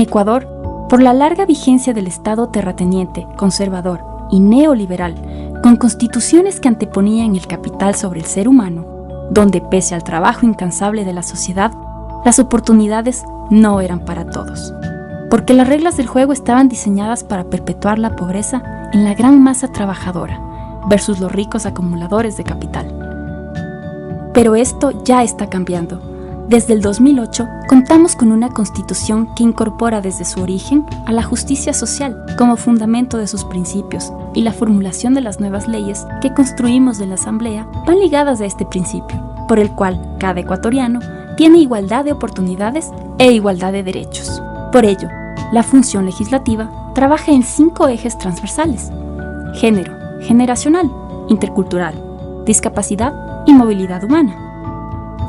Ecuador, por la larga vigencia del Estado terrateniente, conservador y neoliberal, con constituciones que anteponían el capital sobre el ser humano, donde pese al trabajo incansable de la sociedad, las oportunidades no eran para todos, porque las reglas del juego estaban diseñadas para perpetuar la pobreza en la gran masa trabajadora versus los ricos acumuladores de capital. Pero esto ya está cambiando. Desde el 2008 contamos con una constitución que incorpora desde su origen a la justicia social como fundamento de sus principios, y la formulación de las nuevas leyes que construimos de la Asamblea van ligadas a este principio, por el cual cada ecuatoriano tiene igualdad de oportunidades e igualdad de derechos. Por ello, la función legislativa trabaja en 5 ejes transversales: género, generacional, intercultural, discapacidad y movilidad humana.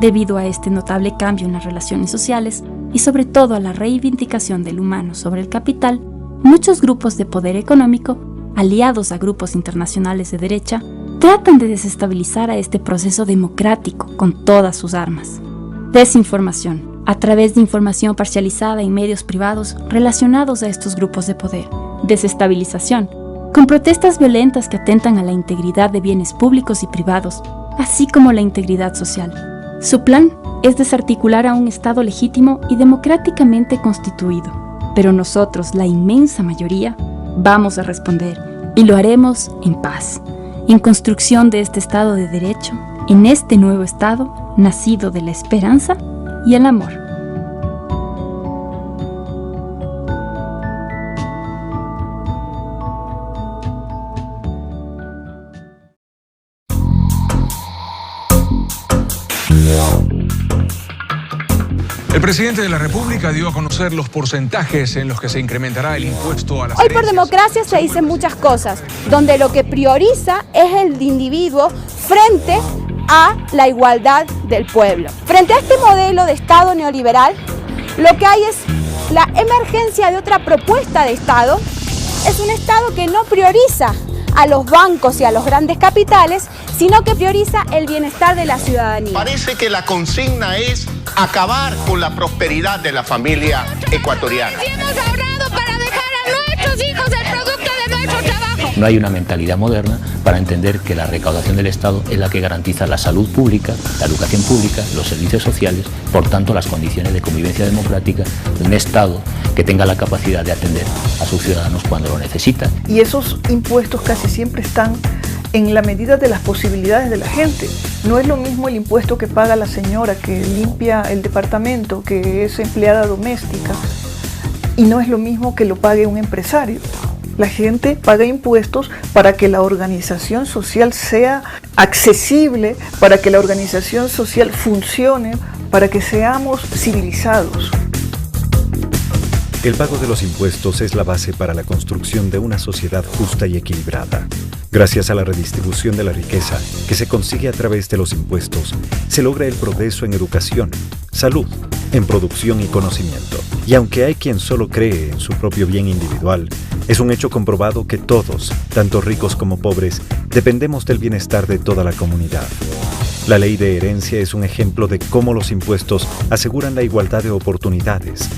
Debido a este notable cambio en las relaciones sociales y sobre todo a la reivindicación del humano sobre el capital, muchos grupos de poder económico, aliados a grupos internacionales de derecha, tratan de desestabilizar a este proceso democrático con todas sus armas. Desinformación, a través de información parcializada en medios privados relacionados a estos grupos de poder. Desestabilización, con protestas violentas que atentan a la integridad de bienes públicos y privados, así como la integridad social. Su plan es desarticular a un Estado legítimo y democráticamente constituido, pero nosotros, la inmensa mayoría, vamos a responder, y lo haremos en paz, en construcción de este Estado de Derecho, en este nuevo Estado nacido de la esperanza y el amor. El presidente de la República dio a conocer los porcentajes en los que se incrementará el impuesto a las Hoy por democracia se dicen muchas cosas, donde lo que prioriza es el individuo frente a la igualdad del pueblo. Frente a este modelo de Estado neoliberal, lo que hay es la emergencia de otra propuesta de Estado. Es un Estado que no prioriza a los bancos y a los grandes capitales, sino que prioriza el bienestar de la ciudadanía. Parece que la consigna es acabar con la prosperidad de la familia ecuatoriana. Hemos ahorrado para dejar a nuestros hijos el producto de nuestro trabajo. No hay una mentalidad moderna para entender que la recaudación del Estado es la que garantiza la salud pública, la educación pública, los servicios sociales, por tanto las condiciones de convivencia democrática de un Estado que tenga la capacidad de atender a sus ciudadanos cuando lo necesitan. Y esos impuestos casi siempre están en la medida de las posibilidades de la gente. No es lo mismo el impuesto que paga la señora que limpia el departamento, que es empleada doméstica, y no es lo mismo que lo pague un empresario. La gente paga impuestos para que la organización social sea accesible, para que la organización social funcione, para que seamos civilizados. El pago de los impuestos es la base para la construcción de una sociedad justa y equilibrada. Gracias a la redistribución de la riqueza que se consigue a través de los impuestos, se logra el progreso en educación, salud, en producción y conocimiento. Y aunque hay quien solo cree en su propio bien individual, es un hecho comprobado que todos, tanto ricos como pobres, dependemos del bienestar de toda la comunidad. La ley de herencia es un ejemplo de cómo los impuestos aseguran la igualdad de oportunidades.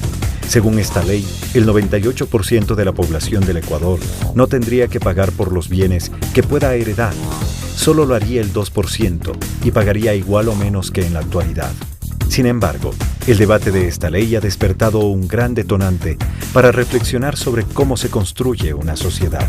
Según esta ley, el 98% de la población del Ecuador no tendría que pagar por los bienes que pueda heredar. Solo lo haría el 2% y pagaría igual o menos que en la actualidad. Sin embargo, el debate de esta ley ha despertado un gran detonante para reflexionar sobre cómo se construye una sociedad.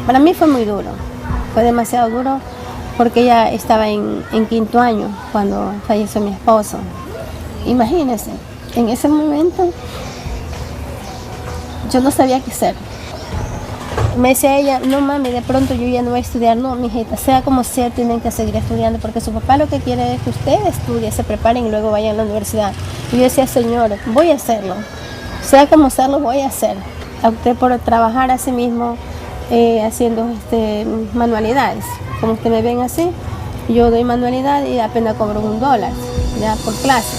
Para mí fue muy duro, fue demasiado duro porque ella estaba en 5º año cuando falleció mi esposo. Imagínense, en ese momento yo no sabía qué hacer. Me decía ella, no mami, de pronto yo ya no voy a estudiar. No, mijita, sea como sea, tienen que seguir estudiando, porque su papá lo que quiere es que usted estudie, se preparen y luego vayan a la universidad. Y yo decía, señor, voy a hacerlo. Sea como sea, lo voy a hacer. Opté por trabajar así mismo, haciendo manualidades. Como ustedes me ven así, yo doy manualidad y apenas cobro $1 ya por clase.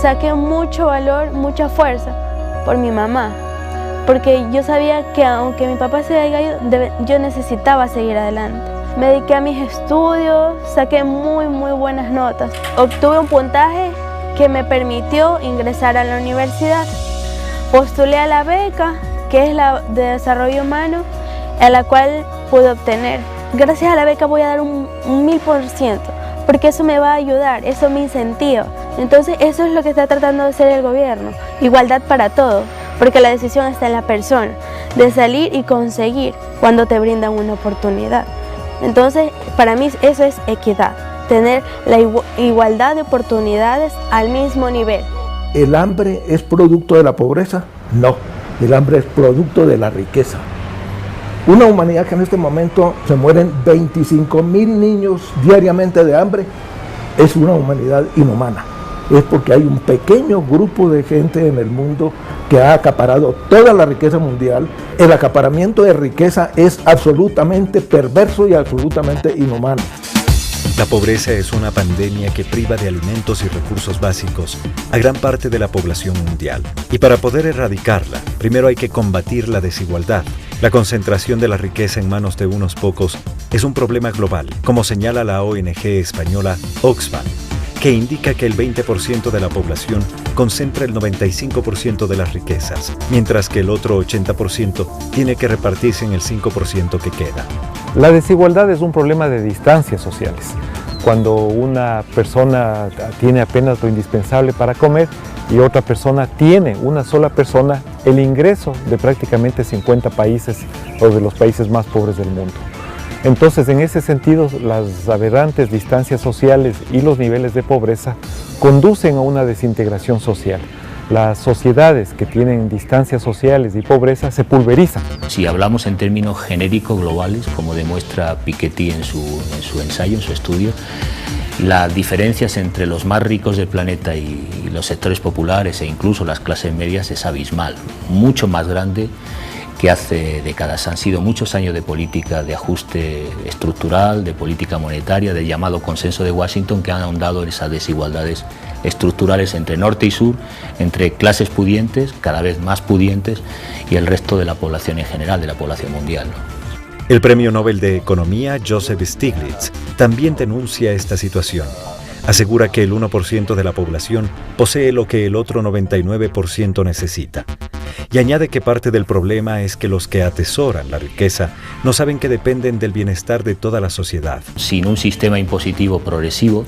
Saqué mucho valor, mucha fuerza por mi mamá, porque yo sabía que aunque mi papá se haya ido, yo necesitaba seguir adelante. Me dediqué a mis estudios, saqué muy buenas notas. Obtuve un puntaje que me permitió ingresar a la universidad. Postulé a la beca, que es la de desarrollo humano, a la cual pude obtener. Gracias a la beca voy a dar un 1000%, porque eso me va a ayudar, eso me incentiva. Entonces eso es lo que está tratando de hacer el gobierno, igualdad para todos, porque la decisión está en la persona, de salir y conseguir cuando te brindan una oportunidad. Entonces para mí eso es equidad, tener la igualdad de oportunidades al mismo nivel. ¿El hambre es producto de la pobreza? No, el hambre es producto de la riqueza. Una humanidad que en este momento se mueren 25.000 niños diariamente de hambre es una humanidad inhumana. Es porque hay un pequeño grupo de gente en el mundo que ha acaparado toda la riqueza mundial. El acaparamiento de riqueza es absolutamente perverso y absolutamente inhumano. La pobreza es una pandemia que priva de alimentos y recursos básicos a gran parte de la población mundial. Y para poder erradicarla, primero hay que combatir la desigualdad. La concentración de la riqueza en manos de unos pocos es un problema global, como señala la ONG española Oxfam, que indica que el 20% de la población concentra el 95% de las riquezas, mientras que el otro 80% tiene que repartirse en el 5% que queda. La desigualdad es un problema de distancias sociales. Cuando una persona tiene apenas lo indispensable para comer y otra persona tiene, una sola persona, el ingreso de prácticamente 50 países o de los países más pobres del mundo. Entonces, en ese sentido, las aberrantes distancias sociales y los niveles de pobreza conducen a una desintegración social. Las sociedades que tienen distancias sociales y pobreza se pulverizan. Si hablamos en términos genéricos globales, como demuestra Piketty en su ensayo, en su estudio, las diferencias entre los más ricos del planeta y los sectores populares e incluso las clases medias es abismal, mucho más grande que hace décadas. Han sido muchos años de política de ajuste estructural, de política monetaria, del llamado consenso de Washington, que han ahondado en esas desigualdades estructurales entre norte y sur, entre clases pudientes, cada vez más pudientes, y el resto de la población en general, de la población mundial. El Premio Nobel de Economía, Joseph Stiglitz, también denuncia esta situación. Asegura que el 1% de la población posee lo que el otro 99% necesita. Y añade que parte del problema es que los que atesoran la riqueza no saben que dependen del bienestar de toda la sociedad. Sin un sistema impositivo progresivo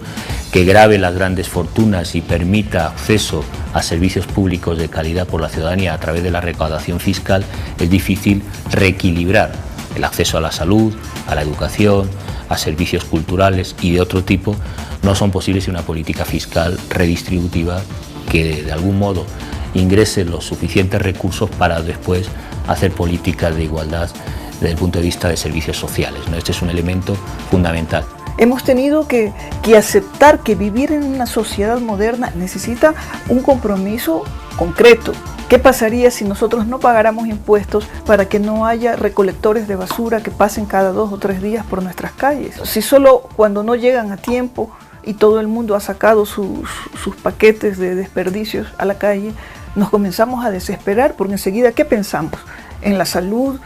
que grave las grandes fortunas y permita acceso a servicios públicos de calidad por la ciudadanía a través de la recaudación fiscal, es difícil reequilibrar el acceso a la salud, a la educación, a servicios culturales y de otro tipo. No son posibles sin una política fiscal redistributiva que de algún modo ingrese los suficientes recursos para después hacer políticas de igualdad desde el punto de vista de servicios sociales, ¿no? Este es un elemento fundamental. Hemos tenido que aceptar que vivir en una sociedad moderna necesita un compromiso concreto. ¿Qué pasaría si nosotros no pagáramos impuestos para que no haya recolectores de basura que pasen cada 2 o 3 días por nuestras calles? Si solo cuando no llegan a tiempo y todo el mundo ha sacado sus paquetes de desperdicios a la calle, nos comenzamos a desesperar, porque enseguida, ¿qué pensamos? En la salud,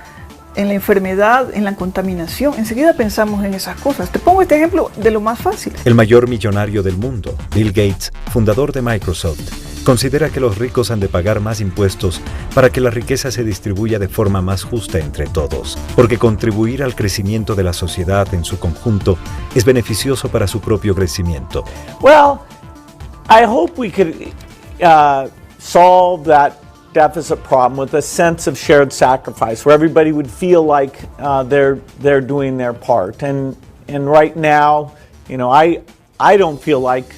en la enfermedad, en la contaminación. Enseguida pensamos en esas cosas. Te pongo este ejemplo de lo más fácil. El mayor millonario del mundo, Bill Gates, fundador de Microsoft, considera que los ricos han de pagar más impuestos para que la riqueza se distribuya de forma más justa entre todos, porque contribuir al crecimiento de la sociedad en su conjunto es beneficioso para su propio crecimiento. Well, I hope we could solve that deficit problem with a sense of shared sacrifice, where everybody would feel like they're doing their part. And right now, you know, I don't feel like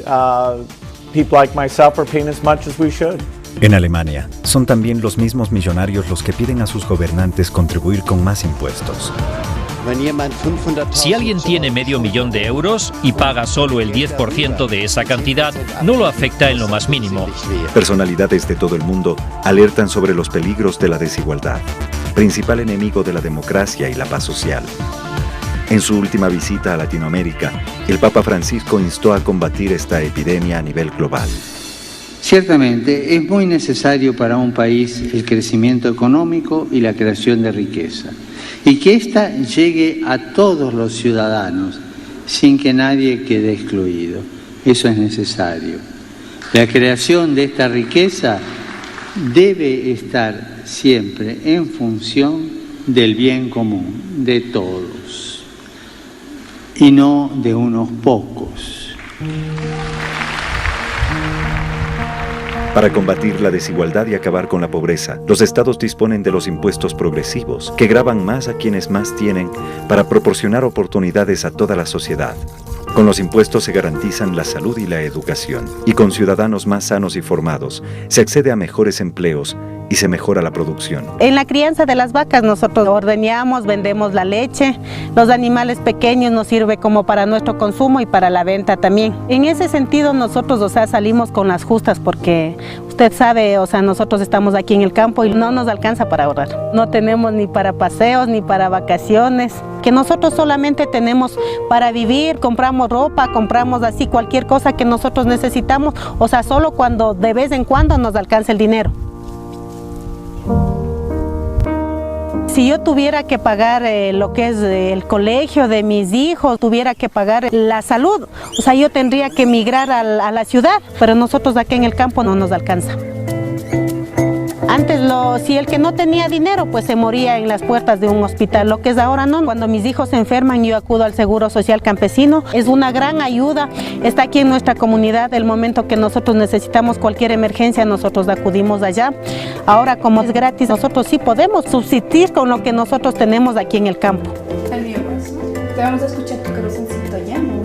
people like myself are paying as much as we should. En Alemania, son también los mismos millonarios los que piden a sus gobernantes contribuir con más impuestos. Si alguien tiene $500,000 de euros y paga solo el 10% de esa cantidad, no lo afecta en lo más mínimo. Personalidades de todo el mundo alertan sobre los peligros de la desigualdad, principal enemigo de la democracia y la paz social. En su última visita a Latinoamérica, el Papa Francisco instó a combatir esta epidemia a nivel global. Ciertamente, es muy necesario para un país el crecimiento económico y la creación de riqueza, y que ésta llegue a todos los ciudadanos, sin que nadie quede excluido. Eso es necesario. La creación de esta riqueza debe estar siempre en función del bien común de todos, y no de unos pocos. Para combatir la desigualdad y acabar con la pobreza, los estados disponen de los impuestos progresivos, que gravan más a quienes más tienen para proporcionar oportunidades a toda la sociedad. Con los impuestos se garantizan la salud y la educación, y con ciudadanos más sanos y formados, se accede a mejores empleos y se mejora la producción. En la crianza de las vacas nosotros ordeñamos, vendemos la leche, los animales pequeños nos sirve como para nuestro consumo y para la venta también. En ese sentido nosotros, salimos con las justas porque usted sabe, nosotros estamos aquí en el campo y no nos alcanza para ahorrar. No tenemos ni para paseos ni para vacaciones, que nosotros solamente tenemos para vivir, compramos ropa, compramos así cualquier cosa que nosotros necesitamos, solo cuando de vez en cuando nos alcanza el dinero. Si yo tuviera que pagar lo que es el colegio de mis hijos, tuviera que pagar la salud, yo tendría que emigrar a la ciudad, pero nosotros aquí en el campo no nos alcanza. Antes, si el que no tenía dinero, pues se moría en las puertas de un hospital, lo que es ahora no. Cuando mis hijos se enferman, yo acudo al Seguro Social Campesino. Es una gran ayuda, está aquí en nuestra comunidad. El momento que nosotros necesitamos cualquier emergencia, nosotros acudimos allá. Ahora, como es gratis, nosotros sí podemos subsistir con lo que nosotros tenemos aquí en el campo. Te vamos a escuchar tu corazoncito ya, ¿no?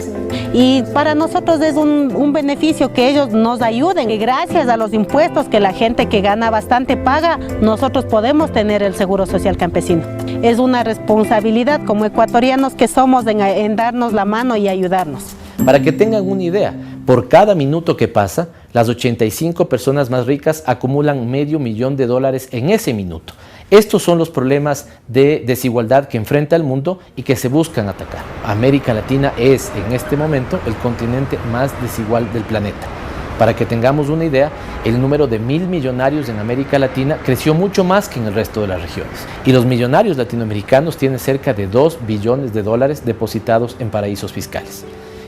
Y para nosotros es un beneficio que ellos nos ayuden, y gracias a los impuestos que la gente que gana bastante paga, nosotros podemos tener el Seguro Social Campesino. Es una responsabilidad como ecuatorianos que somos en darnos la mano y ayudarnos. Para que tengan una idea, por cada minuto que pasa, las 85 personas más ricas acumulan $500,000 en ese minuto. Estos son los problemas de desigualdad que enfrenta el mundo y que se buscan atacar. América Latina es en este momento el continente más desigual del planeta. Para que tengamos una idea, el número de 1.000 millonarios en América Latina creció mucho más que en el resto de las regiones. Y los millonarios latinoamericanos tienen cerca de $2 billones depositados en paraísos fiscales.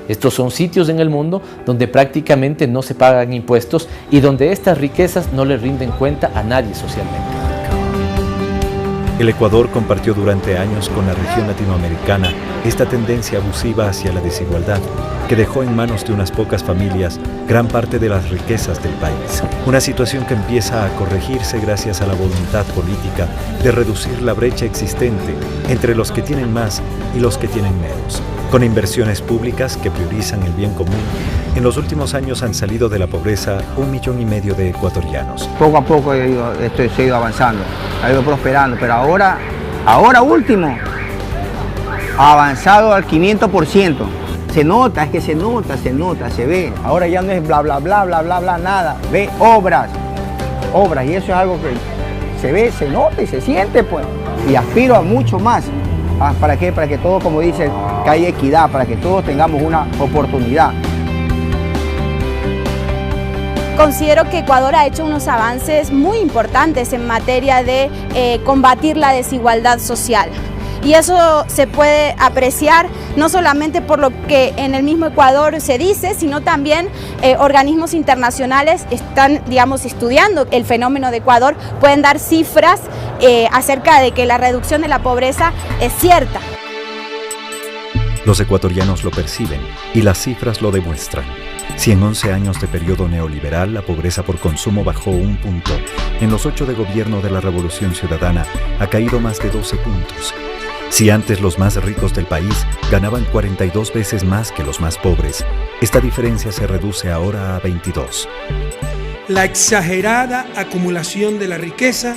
Estos son sitios en el mundo donde prácticamente no se pagan impuestos y donde estas riquezas no le rinden cuenta a nadie socialmente. El Ecuador compartió durante años con la región latinoamericana esta tendencia abusiva hacia la desigualdad, que dejó en manos de unas pocas familias gran parte de las riquezas del país. Una situación que empieza a corregirse gracias a la voluntad política de reducir la brecha existente entre los que tienen más y los que tienen menos. Con inversiones públicas que priorizan el bien común, en los últimos años han salido de la pobreza 1,5 millones de ecuatorianos. Poco a poco se ha ido avanzando, ha ido prosperando, pero ahora último, ha avanzado al 500%. Se nota, es que se nota, se ve. Ahora ya no es bla, bla, bla, bla, bla, bla, nada. Ve obras, y eso es algo que se ve, se nota y se siente, pues. Y aspiro a mucho más. ¿Para qué? Para que todos, como dicen, que haya equidad, para que todos tengamos una oportunidad. Considero que Ecuador ha hecho unos avances muy importantes en materia de combatir la desigualdad social. Y eso se puede apreciar no solamente por lo que en el mismo Ecuador se dice, sino también organismos internacionales están, estudiando el fenómeno de Ecuador, pueden dar cifras acerca de que la reducción de la pobreza es cierta. Los ecuatorianos lo perciben y las cifras lo demuestran. Si en 11 años de periodo neoliberal la pobreza por consumo bajó 1 punto, en los 8 de gobierno de la Revolución Ciudadana ha caído más de 12 puntos. Si antes los más ricos del país ganaban 42 veces más que los más pobres, esta diferencia se reduce ahora a 22. La exagerada acumulación de la riqueza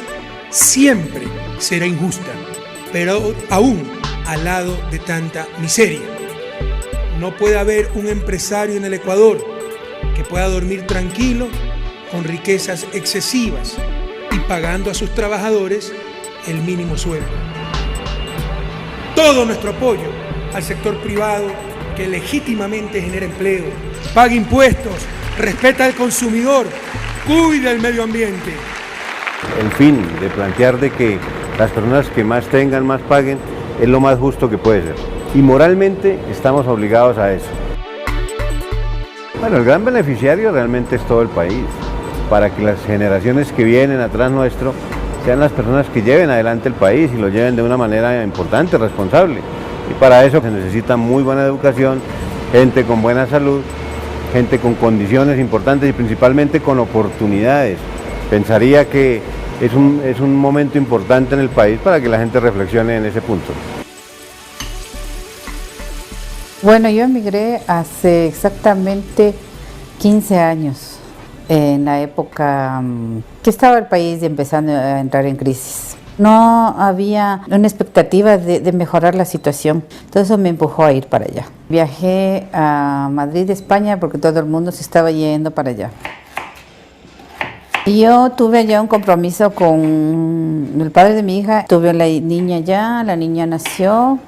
siempre será injusta, pero aún al lado de tanta miseria. No puede haber un empresario en el Ecuador que pueda dormir tranquilo con riquezas excesivas y pagando a sus trabajadores el mínimo sueldo. Todo nuestro apoyo al sector privado que legítimamente genera empleo, paga impuestos, respeta al consumidor, cuida el medio ambiente. El fin de plantear de que las personas que más tengan, más paguen, es lo más justo que puede ser. Y moralmente estamos obligados a eso. Bueno, el gran beneficiario realmente es todo el país, para que las generaciones que vienen atrás nuestro sean las personas que lleven adelante el país y lo lleven de una manera importante, responsable. Y para eso se necesita muy buena educación, gente con buena salud, gente con condiciones importantes y principalmente con oportunidades. Pensaría que es un momento importante en el país para que la gente reflexione en ese punto. Bueno, yo emigré hace exactamente 15 años, en la época que estaba el país empezando a entrar en crisis. No había una expectativa de mejorar la situación, entonces eso me empujó a ir para allá. Viajé a Madrid, España, porque todo el mundo se estaba yendo para allá. Y yo tuve allá un compromiso con el padre de mi hija, tuve a la niña allá, la niña nació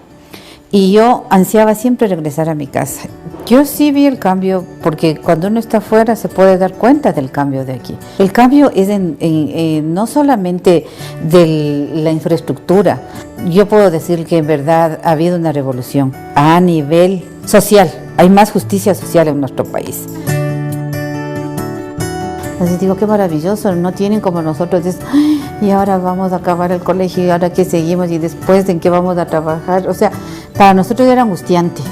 y yo ansiaba siempre regresar a mi casa. Yo sí vi el cambio, porque cuando uno está afuera se puede dar cuenta del cambio de aquí. El cambio es no solamente de la infraestructura. Yo puedo decir que en verdad ha habido una revolución a nivel social. Hay más justicia social en nuestro país. Entonces digo, qué maravilloso, no tienen como nosotros, y ahora vamos a acabar el colegio, y ahora qué seguimos, y después en qué vamos a trabajar. O sea, para nosotros era angustiante.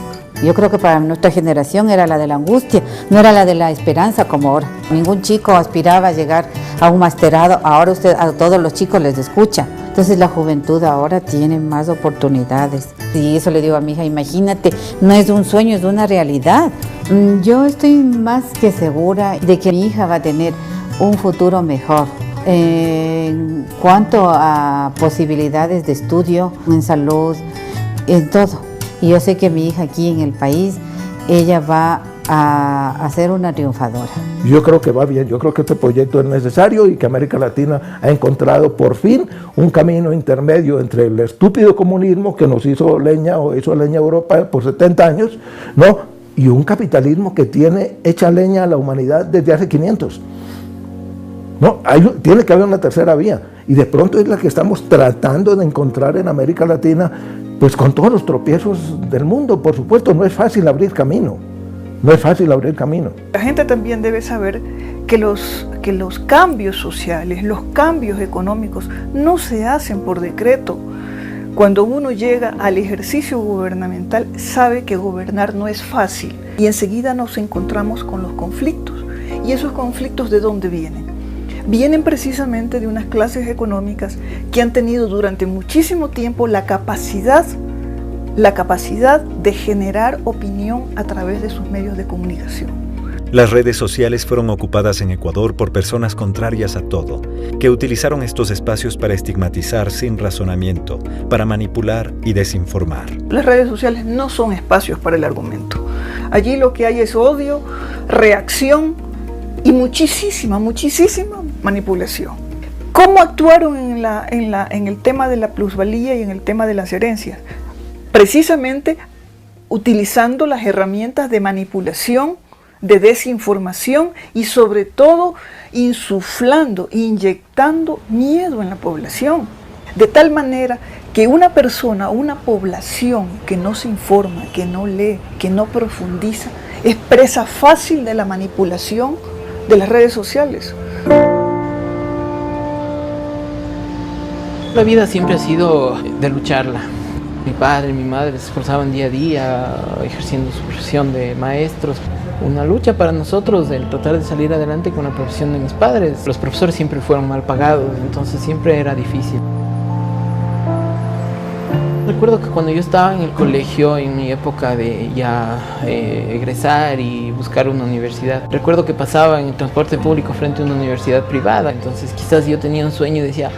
Yo creo que para nuestra generación era la de la angustia, no era la de la esperanza como ahora. Ningún chico aspiraba a llegar a un masterado, ahora usted a todos los chicos les escucha. Entonces la juventud ahora tiene más oportunidades. Y eso le digo a mi hija, imagínate, no es un sueño, es una realidad. Yo estoy más que segura de que mi hija va a tener un futuro mejor. En cuanto a posibilidades de estudio, en salud, en todo. Y yo sé que mi hija aquí en el país, ella va a ser una triunfadora. Yo creo que va bien, yo creo que este proyecto es necesario y que América Latina ha encontrado por fin un camino intermedio entre el estúpido comunismo que nos hizo leña o hizo leña Europa por 70 años, ¿no? Y un capitalismo que tiene hecha leña a la humanidad desde hace 500. No, tiene que haber una tercera vía y de pronto es la que estamos tratando de encontrar en América Latina, pues con todos los tropiezos del mundo. Por supuesto, no es fácil abrir camino, no es fácil abrir camino. La gente también debe saber que los cambios sociales, los cambios económicos no se hacen por decreto. Cuando uno llega al ejercicio gubernamental, sabe que gobernar no es fácil y enseguida nos encontramos con los conflictos. ¿Y esos conflictos de dónde vienen? Vienen precisamente de unas clases económicas que han tenido durante muchísimo tiempo la capacidad de generar opinión a través de sus medios de comunicación. Las redes sociales fueron ocupadas en Ecuador por personas contrarias a todo, que utilizaron estos espacios para estigmatizar sin razonamiento, para manipular y desinformar. Las redes sociales no son espacios para el argumento. Allí lo que hay es odio, reacción y muchísima manipulación. ¿Cómo actuaron en el tema de la plusvalía y en el tema de las herencias? Precisamente utilizando las herramientas de manipulación, de desinformación y sobre todo insuflando, inyectando miedo en la población. De tal manera que una persona, una población que no se informa, que no lee, que no profundiza, es presa fácil de la manipulación de las redes sociales. La vida siempre ha sido de lucharla. Mi padre y mi madre se esforzaban día a día ejerciendo su profesión de maestros. Una lucha para nosotros el tratar de salir adelante con la profesión de mis padres. Los profesores siempre fueron mal pagados, entonces siempre era difícil. recuerdo que cuando yo estaba en el colegio, en mi época de ya egresar y buscar una universidad, recuerdo que pasaba en el transporte público frente a una universidad privada, entonces quizás yo tenía un sueño y decía,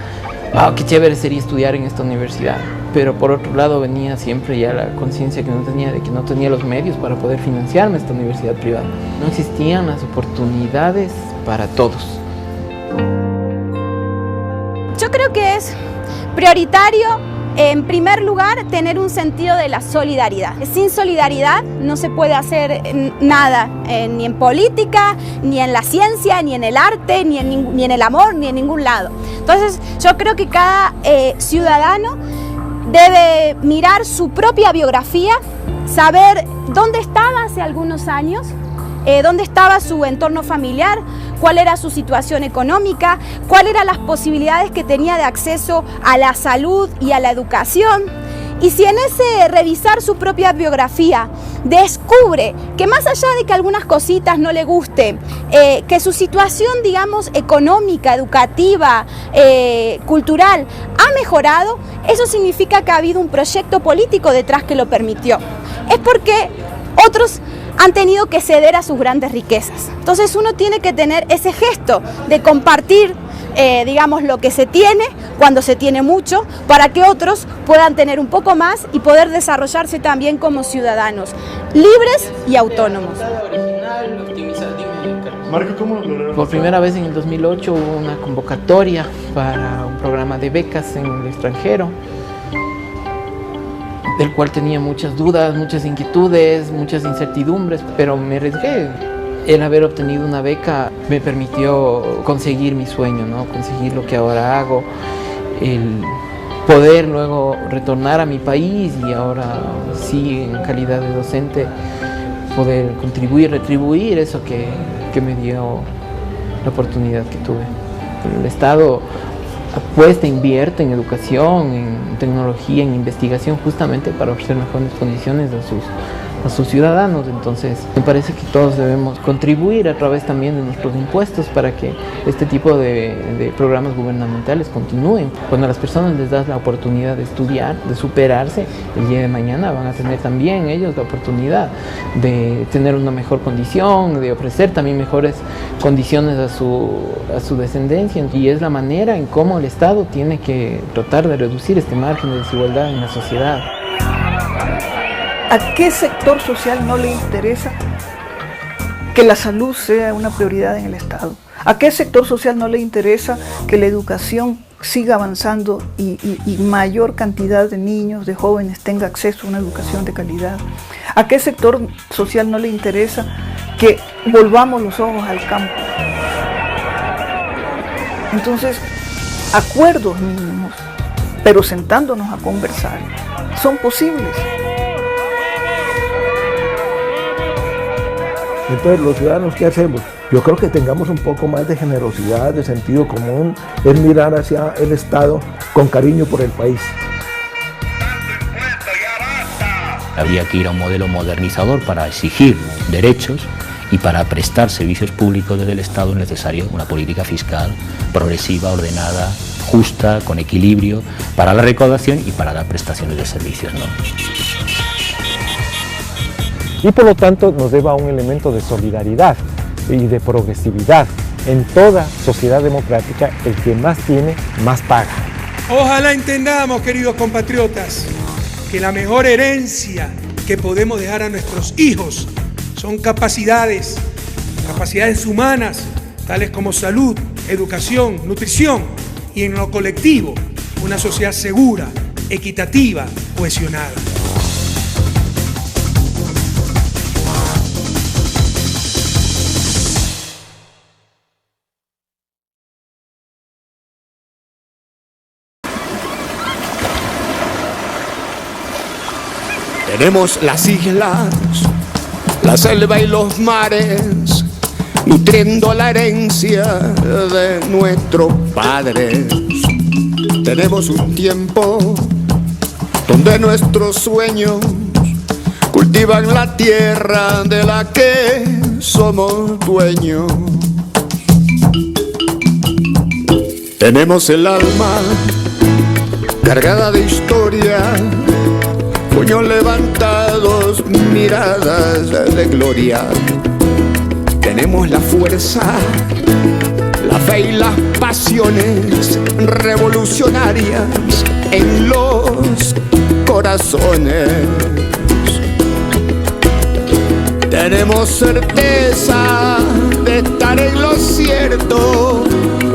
wow, qué chévere sería estudiar en esta universidad. Pero por otro lado venía siempre ya la conciencia que no tenía de que no tenía los medios para poder financiarme esta universidad privada. No existían las oportunidades para todos. Yo creo que es prioritario, en primer lugar, tener un sentido de la solidaridad. Sin solidaridad no se puede hacer nada, ni en política, ni en la ciencia, ni en el arte, ni en el amor, ni en ningún lado. Entonces, yo creo que cada ciudadano debe mirar su propia biografía, saber dónde estaba hace algunos años, dónde estaba su entorno familiar, cuál era su situación económica, cuáles eran las posibilidades que tenía de acceso a la salud y a la educación. Y si en ese revisar su propia biografía descubre que más allá de que algunas cositas no le gusten, que su situación, digamos, económica, educativa, cultural ha mejorado, eso significa que ha habido un proyecto político detrás que lo permitió. Es porque otros han tenido que ceder a sus grandes riquezas. Entonces uno tiene que tener ese gesto de compartir, digamos, lo que se tiene cuando se tiene mucho, para que otros puedan tener un poco más y poder desarrollarse también como ciudadanos libres y autónomos. Por primera vez en el 2008 hubo una convocatoria para un programa de becas en el extranjero, del cual tenía muchas dudas, muchas inquietudes, muchas incertidumbres, pero me arriesgué. El haber obtenido una beca me permitió conseguir mi sueño, ¿no? Conseguir lo que ahora hago, el poder luego retornar a mi país y ahora sí, en calidad de docente, poder contribuir, retribuir eso que me dio la oportunidad que tuve. El Estado apuesta, invierte en educación, en tecnología, en investigación, justamente para ofrecer mejores condiciones a sus ciudadanos. Entonces me parece que todos debemos contribuir a través también de nuestros impuestos para que este tipo de programas gubernamentales continúen. Cuando a las personas les das la oportunidad de estudiar, de superarse, el día de mañana van a tener también ellos la oportunidad de tener una mejor condición, de ofrecer también mejores condiciones a su descendencia, y es la manera en cómo el Estado tiene que tratar de reducir este margen de desigualdad en la sociedad. ¿A qué sector social no le interesa que la salud sea una prioridad en el Estado? ¿A qué sector social no le interesa que la educación siga avanzando y mayor cantidad de niños, de jóvenes tenga acceso a una educación de calidad? ¿A qué sector social no le interesa que volvamos los ojos al campo? Entonces, acuerdos mínimos, pero sentándonos a conversar, son posibles. Entonces, los ciudadanos, ¿qué hacemos? Yo creo que tengamos un poco más de generosidad, de sentido común, es mirar hacia el Estado con cariño por el país. Habría que ir a un modelo modernizador para exigir derechos y para prestar servicios públicos desde el Estado es necesario una política fiscal progresiva, ordenada, justa, con equilibrio, para la recaudación y para dar prestaciones de servicios, ¿no? Y por lo tanto nos lleva a un elemento de solidaridad y de progresividad. En toda sociedad democrática, el que más tiene, más paga. Ojalá entendamos, queridos compatriotas, que la mejor herencia que podemos dejar a nuestros hijos son capacidades humanas, tales como salud, educación, nutrición y en lo colectivo, una sociedad segura, equitativa, cohesionada. Tenemos las islas, la selva y los mares, nutriendo la herencia de nuestros padres. Tenemos un tiempo donde nuestros sueños cultivan la tierra de la que somos dueños. Tenemos el alma cargada de historia puños levantados, miradas de gloria. Tenemos la fuerza, la fe y las pasiones revolucionarias en los corazones. Tenemos certeza de estar en lo cierto,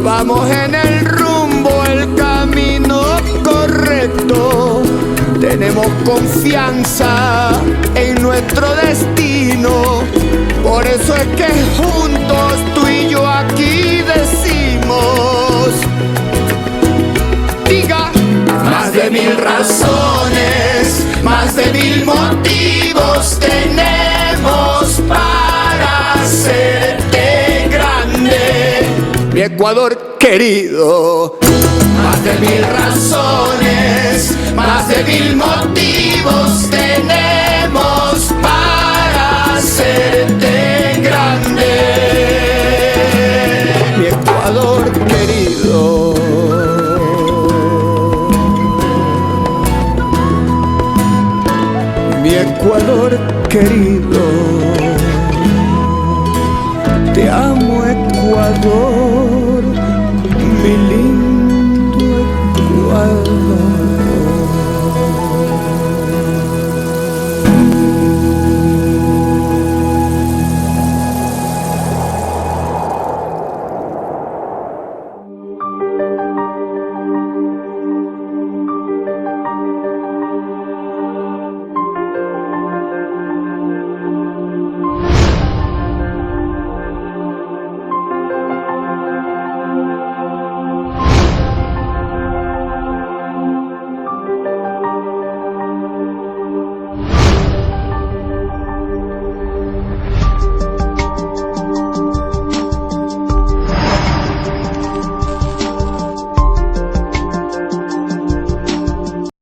vamos en el rumbo, el camino correcto. Tenemos confianza en nuestro destino, por eso es que juntos tú y yo aquí decimos, diga, más de 1000 razones, más de 1000 motivos tenemos para hacerte grande, mi Ecuador querido. Más de 1000 razones, más de 1000 motivos tenemos para hacerte grande, mi Ecuador querido. Mi Ecuador querido.